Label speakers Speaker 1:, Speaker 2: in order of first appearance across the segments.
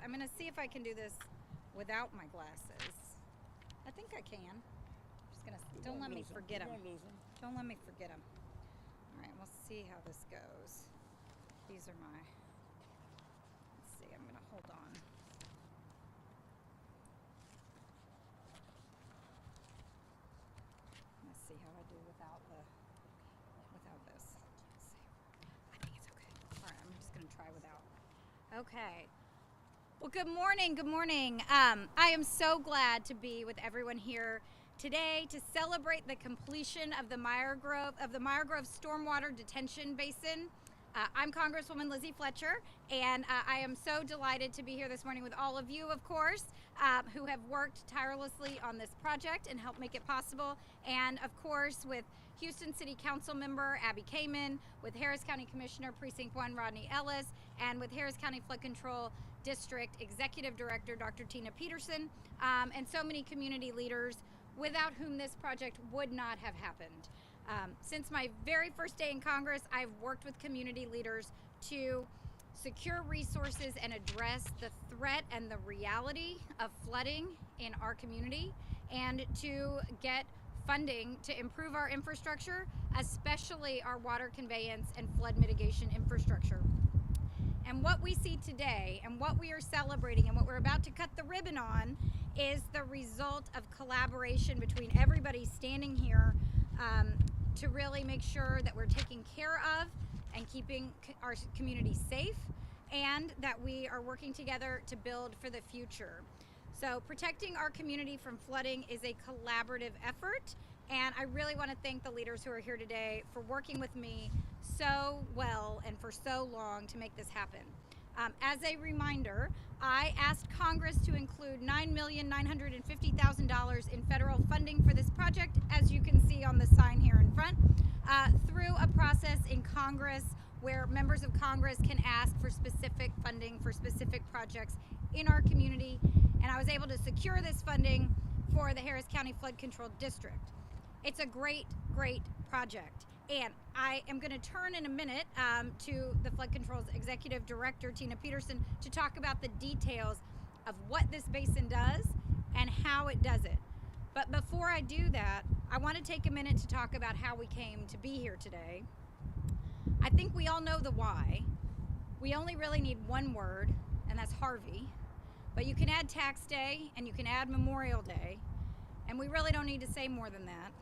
Speaker 1: I'm going to see if I can do this without my glasses. I think I can. I'm just going to, don't let me forget them. Don't let me forget them. All right, we'll see how this goes. These are my, let's see, I'm going to hold on. Let's see how I do without this. Let's see. I think it's okay. All right, I'm just going to try without. Okay. Well, good morning. Good morning. I am so glad to be with everyone here today to celebrate the completion of the Meyerland Stormwater Detention Basin. I'm Congresswoman Lizzie Fletcher, and I am so delighted to be here this morning with all of you, of course, who have worked tirelessly on this project and helped make it possible, and of course with Houston City Council member Abby Kamen, with Harris County Commissioner Precinct 1 Rodney Ellis, and with Harris County Flood Control District Executive Director Dr. Tina Peterson, and so many community leaders without whom this project would not have happened. Since my very first day in Congress, I've worked with community leaders to secure resources and address the threat and the reality of flooding in our community, and to get funding to improve our infrastructure, especially our water conveyance and flood mitigation infrastructure. And what we see today, and what we are celebrating, and what we're about to cut the ribbon on, is the result of collaboration between everybody standing here to really make sure that we're taking care of and keeping our community safe, and that we are working together to build for the future. So protecting our community from flooding is a collaborative effort, and I really want to thank the leaders who are here today for working with me so well and for so long to make this happen. As a reminder, I asked Congress to include $9,950,000 in federal funding for this project, as you can see on the sign here in front, through a process in Congress where members of Congress can ask for specific funding for specific projects in our community. And I was able to secure this funding for the Harris County Flood Control District. It's a great, great project. And I am going to turn in a minute to the Flood Control's Executive Director, Tina Peterson, to talk about the details of what this basin does and how it does it. But before I do that, I want to take a minute to talk about how we came to be here today. I think we all know the why. We only really need one word, and that's Harvey. But you can add Tax Day, and you can add Memorial Day, and we really don't need to say more than that.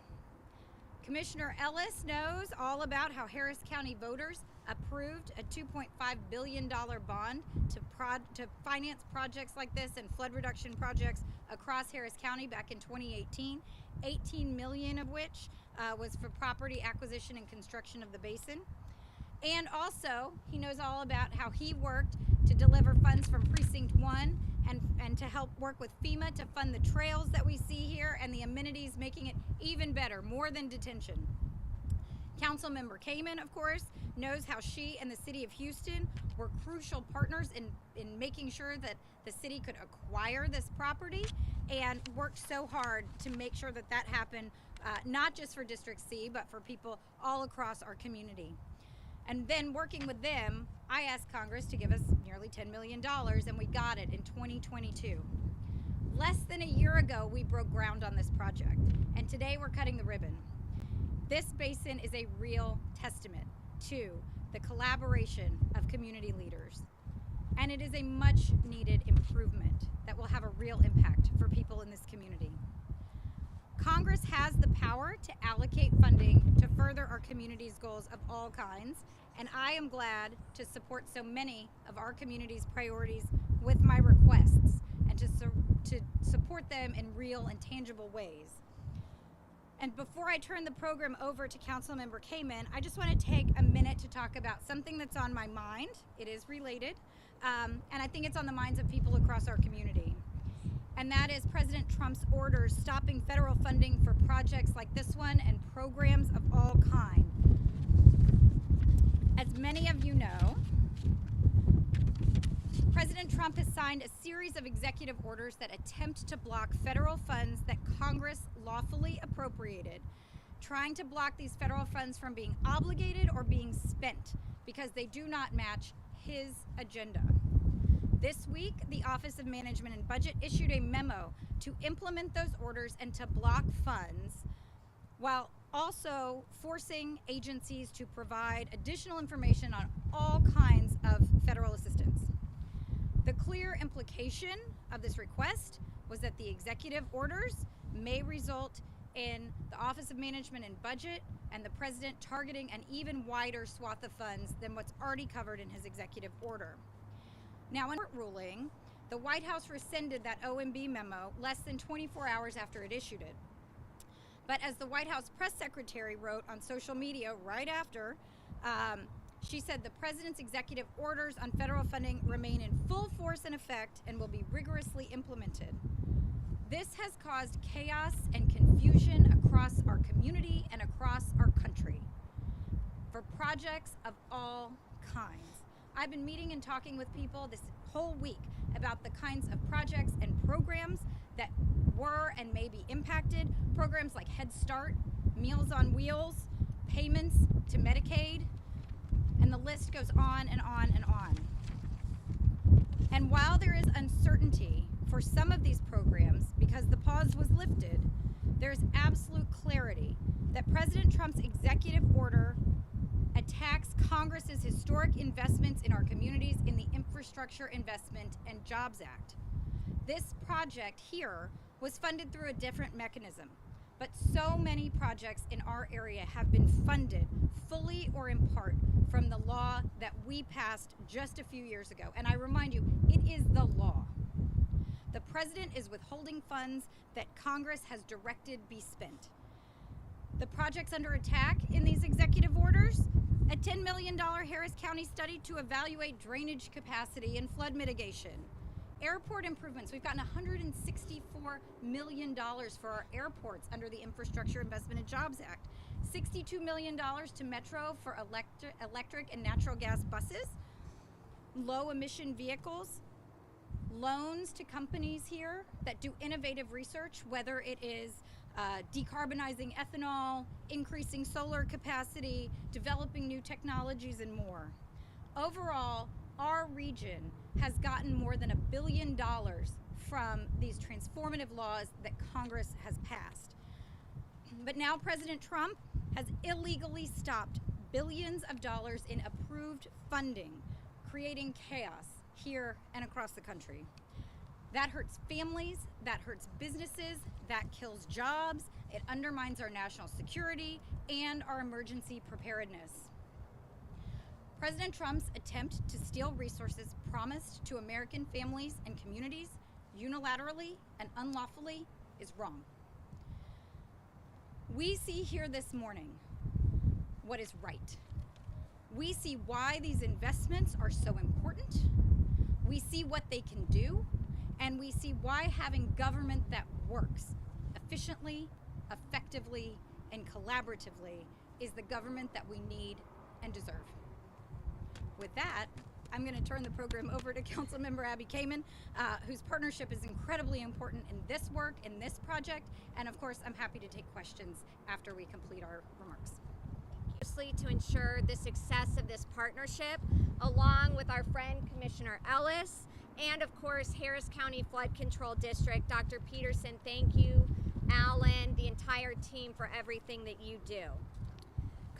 Speaker 1: Commissioner Ellis knows all about how Harris County voters approved a $2.5 billion bond to finance projects like this and flood reduction projects across Harris County back in 2018, $18 million of which was for property acquisition and construction of the basin. And also, he knows all about how he worked to deliver funds from Precinct 1 and to help work with FEMA to fund the trails that we see here and the amenities, making it even better, more than detention. Councilmember Kamen, of course, knows how she and the city of Houston were crucial partners in making sure that the city could acquire this property, and worked so hard to make sure that that happened, not just for District C, but for people all across our community. And then working with them, I asked Congress to give us nearly $10 million, and we got it in 2022. Less than a year ago, we broke ground on this project, and today we're cutting the ribbon. This basin is a real testament to the collaboration of community leaders, and it is a much needed improvement that will have a real impact for people in this community. Congress has the power to allocate funding to further our community's goals of all kinds, and I am glad to support so many of our community's priorities with my requests, and to support them in real and tangible ways. And before I turn the program over to Councilmember Kamen, I just want to take a minute to talk about something that's on my mind. It is related, and I think it's on the minds of people across our community. And that is President Trump's orders stopping federal funding for projects like this one and programs of all kinds. As many of you know, President Trump has signed a series of executive orders that attempt to block federal funds that Congress lawfully appropriated, trying to block these federal funds from being obligated or being spent because they do not match his agenda. This week, the Office of Management and Budget issued a memo to implement those orders and to block funds, while also forcing agencies to provide additional information on all kinds of federal assistance. The clear implication of this request was that the executive orders may result in the Office of Management and Budget and the President targeting an even wider swath of funds than what's already covered in his executive order. Now, in a court ruling, the White House rescinded that OMB memo less than 24 hours after it issued it. But as the White House press secretary wrote on social media right after, she said the president's executive orders on federal funding remain in full force and effect and will be rigorously implemented. This has caused chaos and confusion across our community and across our country for projects of all kinds. I've been meeting and talking with people this whole week about the kinds of projects and programs that were and may be impacted. Programs like Head Start, Meals on Wheels, payments to Medicaid, and the list goes on and on and on. And while there is uncertainty for some of these programs because the pause was lifted, there's absolute clarity that President Trump's executive order attacks Congress's historic investments in our communities in the Infrastructure Investment and Jobs Act. This project here was funded through a different mechanism, but so many projects in our area have been funded fully or in part from the law that we passed just a few years ago. And I remind you, it is the law. The president is withholding funds that Congress has directed be spent. The projects under attack in these executive orders: a $10 million Harris County study to evaluate drainage capacity and flood mitigation. Airport improvements, we've gotten $164 million for our airports under the Infrastructure Investment and Jobs Act. $62 million to Metro for electric and natural gas buses, low emission vehicles, loans to companies here that do innovative research, whether it is decarbonizing ethanol, increasing solar capacity, developing new technologies, and more. Overall, our region has gotten more than $1 billion from these transformative laws that Congress has passed. But now President Trump has illegally stopped billions of dollars in approved funding, creating chaos here and across the country. That hurts families, that hurts businesses, that kills jobs, it undermines our national security and our emergency preparedness. President Trump's attempt to steal resources promised to American families and communities unilaterally and unlawfully is wrong. We see here this morning what is right. We see why these investments are so important. We see what they can do, and we see why having government that works efficiently, effectively, and collaboratively is the government that we need and deserve. With that, I'm going to turn the program over to Councilmember Abby Kamen, whose partnership is incredibly important in this work, in this project, and of course, I'm happy to take questions after we complete our remarks.
Speaker 2: To ensure the success of this partnership, along with our friend Commissioner Ellis, and of course, Harris County Flood Control District, Dr. Peterson, thank you, Alan, the entire team for everything that you do.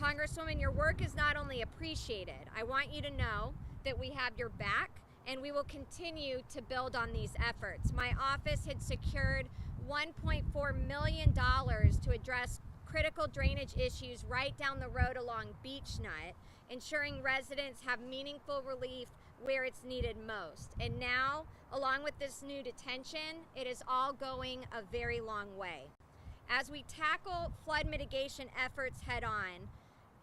Speaker 2: Congresswoman, your work is not only appreciated, I want you to know that we have your back and we will continue to build on these efforts. My office had secured $1.4 million to address critical drainage issues right down the road along Beech Nut, ensuring residents have meaningful relief where it's needed most. And now, along with this new detention, it is all going a very long way. As we tackle flood mitigation efforts head on,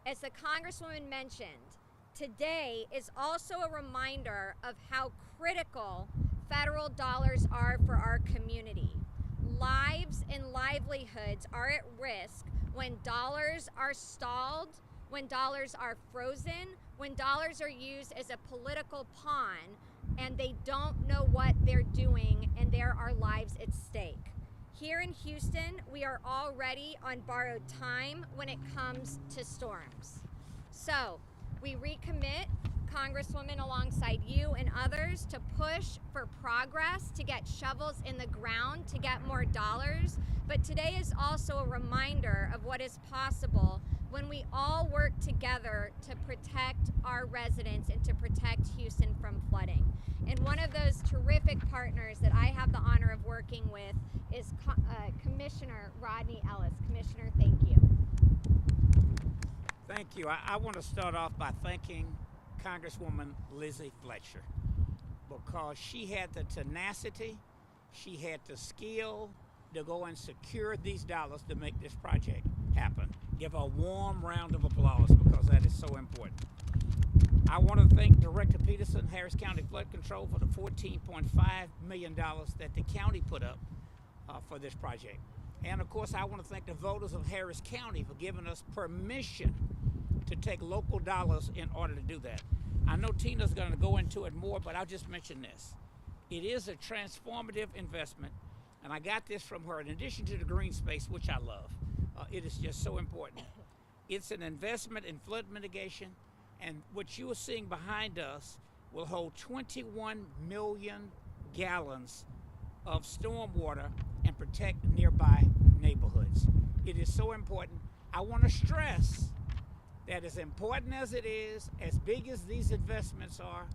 Speaker 2: as the Congresswoman mentioned, today is also a reminder of how critical federal dollars are for our community. Lives and livelihoods are at risk when dollars are stalled, when dollars are frozen, when dollars are used as a political pawn and they don't know what they're doing and there are lives at stake. Here in Houston, we are already on borrowed time when it comes to storms. So we recommit Congresswoman, alongside you and others to push for progress, to get shovels in the ground, to get more dollars. But today is also a reminder of what is possible when we all work together to protect our residents and to protect Houston from flooding. And one of those terrific partners that I have the honor of working with is Commissioner Rodney Ellis. Commissioner, thank you.
Speaker 3: Thank you. I want to start off by thanking Congresswoman Lizzie Fletcher, because she had the tenacity, she had the skill to go and secure these dollars to make this project happen. Give her a warm round of applause, because that is so important. I want to thank Director Peterson, Harris County Flood Control, for the $14.5 million that the county put up for this project. And of course, I want to thank the voters of Harris County for giving us permission to take local dollars in order to do that. I know Tina's going to go into it more, but I'll just mention this. It is a transformative investment, and I got this from her in addition to the green space, which I love. It is just so important. It's an investment in flood mitigation, and what you are seeing behind us will hold 21 million gallons of stormwater and protect nearby neighborhoods. It is so important. I want to stress that as important as it is, as big as these investments are,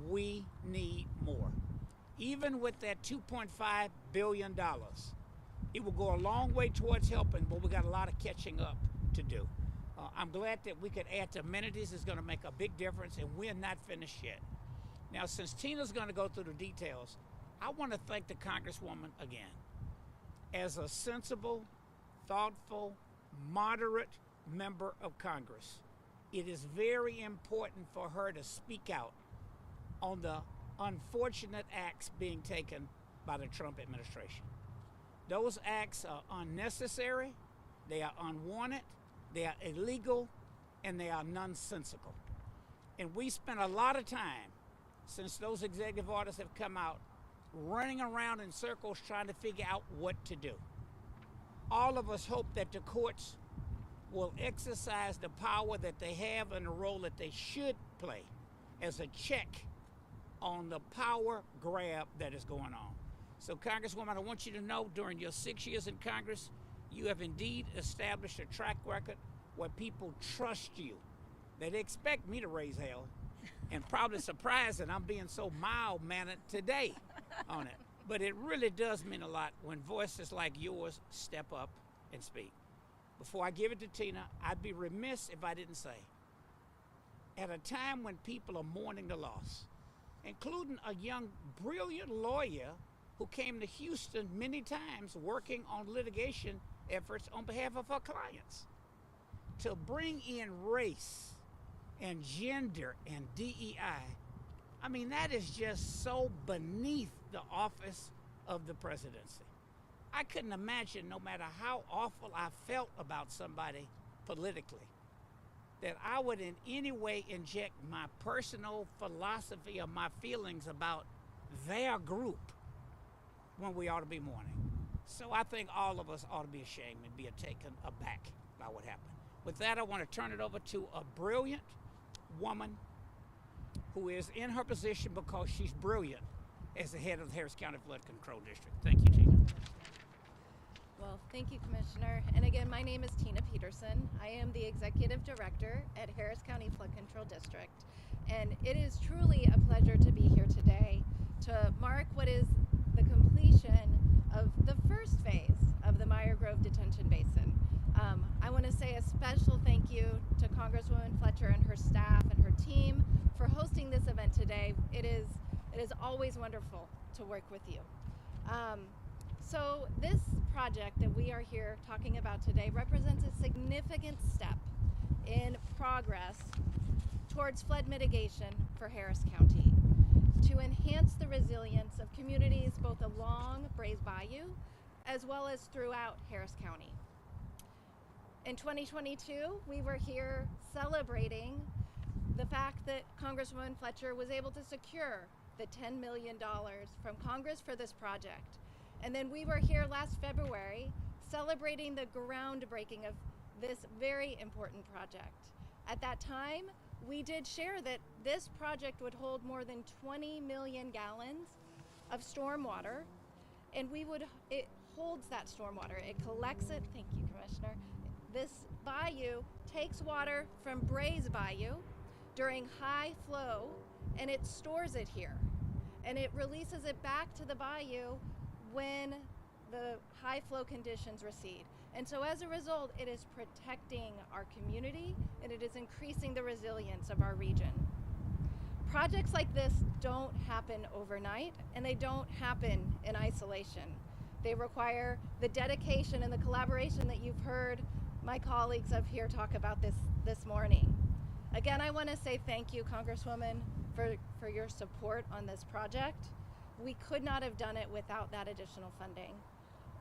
Speaker 3: we need more. Even with that $2.5 billion, it will go a long way towards helping, but we got a lot of catching up to do. I'm glad that we could add to amenities. It's going to make a big difference, and we're not finished yet. Now, since Tina's going to go through the details, I want to thank the Congresswoman again. As a sensible, thoughtful, moderate member of Congress, it is very important for her to speak out on the unfortunate acts being taken by the Trump administration. Those acts are unnecessary, they are unwanted, they are illegal, and they are nonsensical. And we spent a lot of time since those executive orders have come out running around in circles trying to figure out what to do. All of us hope that the courts will exercise the power that they have and the role that they should play as a check on the power grab that is going on. So, Congresswoman, I want you to know during your 6 years in Congress, you have indeed established a track record where people trust you. They expect me to raise hell, and probably surprised that I'm being so mild-mannered today on it. But it really does mean a lot when voices like yours step up and speak. Before I give it to Tina, I'd be remiss if I didn't say, at a time when people are mourning the loss, including a young, brilliant lawyer who came to Houston many times working on litigation efforts on behalf of her clients, to bring in race and gender and DEI, I mean, that is just so beneath the office of the presidency. I couldn't imagine, no matter how awful I felt about somebody politically, that I would in any way inject my personal philosophy or my feelings about their group when we ought to be mourning. So I think all of us ought to be ashamed and be taken aback by what happened. With that, I want to turn it over to a brilliant woman who is in her position because she's brilliant as the head of the Harris County Flood Control District. Thank you, Tina.
Speaker 4: Well, thank you, Commissioner. And again, my name is Tina Peterson. I am the Executive Director at Harris County Flood Control District. And it is truly a pleasure to be here today to mark what is the completion of the first phase of the Meyer Grove Detention Basin. I want to say a special thank you to Congresswoman Fletcher and her staff and her team for hosting this event today. It is always wonderful to work with you. So this project that we are here talking about today represents a significant step in progress towards flood mitigation for Harris County to enhance the resilience of communities both along Brays Bayou as well as throughout Harris County. In 2022, we were here celebrating the fact that Congresswoman Fletcher was able to secure the $10 million from Congress for this project. And then we were here last February celebrating the groundbreaking of this very important project. At that time, we did share that this project would hold more than 20 million gallons of storm water, and it holds that storm water. It collects it. Thank you, Commissioner. This bayou takes water from Bray's Bayou during high flow, and it stores it here. And it releases it back to the bayou when the high flow conditions recede. And so as a result, it is protecting our community, and it is increasing the resilience of our region. Projects like this don't happen overnight, and they don't happen in isolation. They require the dedication and the collaboration that you've heard my colleagues up here talk about this morning. Again, I want to say thank you, Congresswoman, for your support on this project. We could not have done it without that additional funding.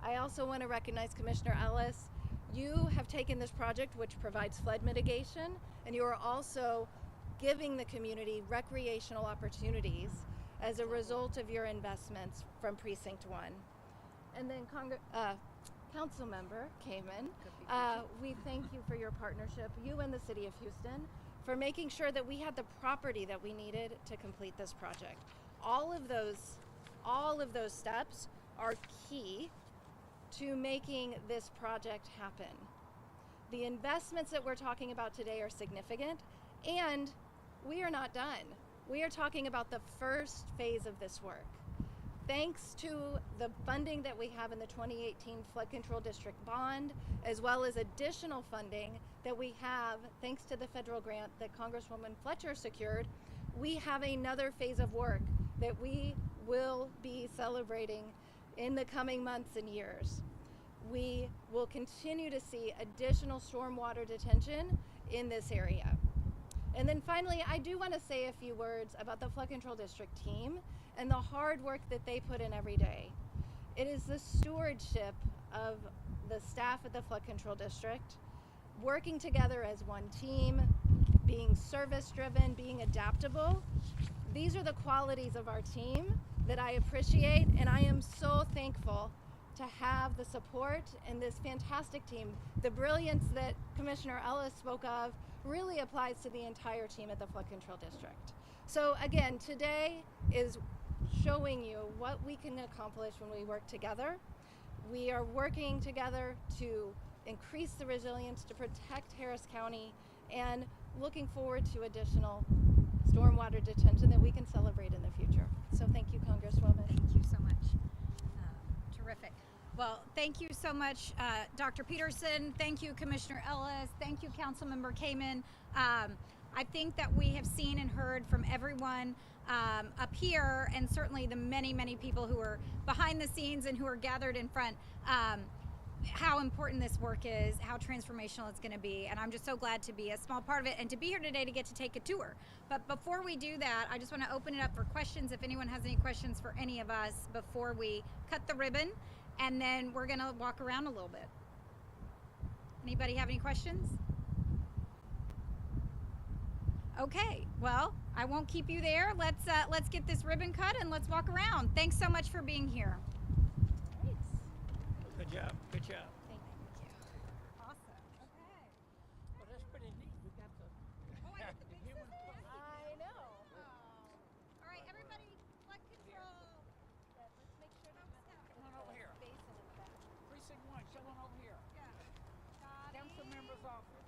Speaker 4: I also want to recognize Commissioner Ellis. You have taken this project, which provides flood mitigation, and you are also giving the community recreational opportunities as a result of your investments from Precinct 1. And then Council Member Kamen, we thank you for your partnership, you and the City of Houston, for making sure that we had the property that we needed to complete this project. All of those steps are key to making this project happen. The investments that we're talking about today are significant, and we are not done. We are talking about the first phase of this work. Thanks to the funding that we have in the 2018 Flood Control District bond, as well as additional funding that we have thanks to the federal grant that Congresswoman Fletcher secured, we have another phase of work that we will be celebrating in the coming months and years. We will continue to see additional stormwater detention in this area. And then finally, I do want to say a few words about the Flood Control District team and the hard work that they put in every day. It is the stewardship of the staff at the Flood Control District, working together as one team, being service-driven, being adaptable. These are the qualities of our team that I appreciate, and I am so thankful to have the support and this fantastic team. The brilliance that Commissioner Ellis spoke of really applies to the entire team at the Flood Control District. So again, today is showing you what we can accomplish when we work together. We are working together to increase the resilience, to protect Harris County, and looking forward to additional stormwater detention that we can celebrate in the future. So thank you, Congresswoman.
Speaker 1: Thank you so much. Terrific. Well, thank you so much, Dr. Peterson. Thank you, Commissioner Ellis. Thank you, Councilmember Kamen. I think that we have seen and heard from everyone up here, and certainly the many, many people who are behind the scenes and who are gathered in front, how important this work is, how transformational it's going to be, and I'm just so glad to be a small part of it and to be here today to get to take a tour. But before we do that, I just want to open it up for questions, if anyone has any questions for any of us before we cut the ribbon, and then we're going to walk around a little bit. Anybody have any questions? Okay, well, I won't keep you there. Let's get this ribbon cut and let's walk around. Thanks so much for being here.
Speaker 3: Good job. Good job.
Speaker 4: Thank you.
Speaker 1: Awesome. Okay.
Speaker 3: Well, that's pretty neat. We got the.
Speaker 1: Oh, I got the big scissors.
Speaker 4: I know.
Speaker 1: All right, everybody, flood control.
Speaker 4: Let's make sure to
Speaker 3: Come on over here.
Speaker 4: Basin in the back.
Speaker 3: Precinct 1, come on over here.
Speaker 1: Yeah.
Speaker 3: Council member's office.